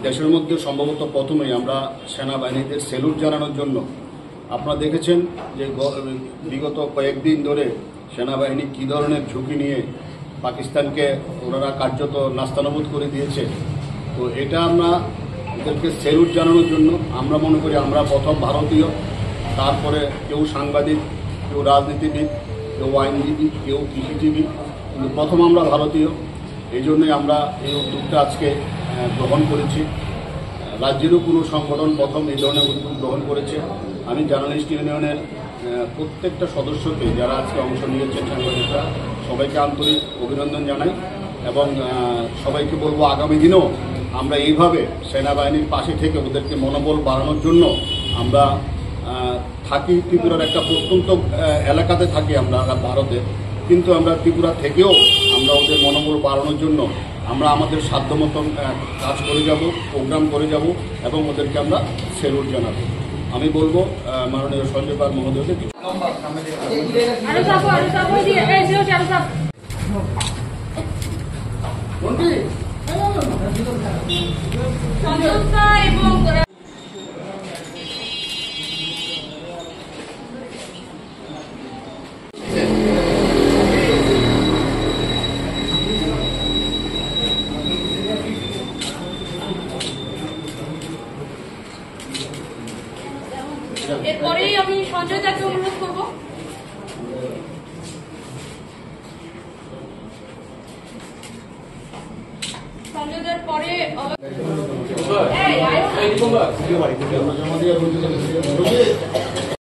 দেশের মধ্যে সম্ভবত প্রথমেই আমরা সেনাবাহিনীদের স্যালুট জানানোর জন্য আপনারা দেখেছেন যে বিগত কয়েকদিন ধরে সেনাবাহিনী কী ধরনের ঝুঁকি নিয়ে পাকিস্তানকে ওনারা কার্যত নাস্তানাবুদ করে দিয়েছে। তো এটা আমরা ওদেরকে স্যালুট জানানোর জন্য আমরা মনে করি আমরা প্রথম ভারতীয়, তারপরে কেউ সাংবাদিক, কেউ রাজনীতিবিদ, কেউ আইনজীবী, কেউ কৃষিজীবী, কিন্তু প্রথম আমরা ভারতীয়। এই জন্যই আমরা এই উদ্যোগটা আজকে গ্রহণ করেছি। রাজ্যেরও কোনো সংগঠন প্রথম এই ধরনের উদ্যোগ গ্রহণ করেছে। আমি জার্নালিস্ট ইউনিয়নের প্রত্যেকটা সদস্যকে যারা আজকে অংশ নিয়েছেন সাংবাদিকরা সবাইকে আন্তরিক অভিনন্দন জানাই এবং সবাইকে বলবো আগামী দিনেও আমরা এইভাবে সেনাবাহিনীর পাশে থেকে ওদেরকে মনোবল বাড়ানোর জন্য আমরা থাকি। ত্রিপুরার একটা প্রত্যন্ত এলাকাতে থাকি আমরা ভারতে, কিন্তু আমরা ত্রিপুরা থেকেও আমরা ওদের মনোবল বাড়ানোর জন্য আমরা আমাদের সাধ্যমতো কাজ করে যাব, প্রোগ্রাম করে যাব এবং ওদেরকে আমরা স্যালুট জানাবো। আমি বলবো মাননীয় সঞ্জয় পাল মহোদয়কে এরপরেই আমি সঞ্জয় দাকে অনুরোধ করবো। সঞ্জয় দার পরে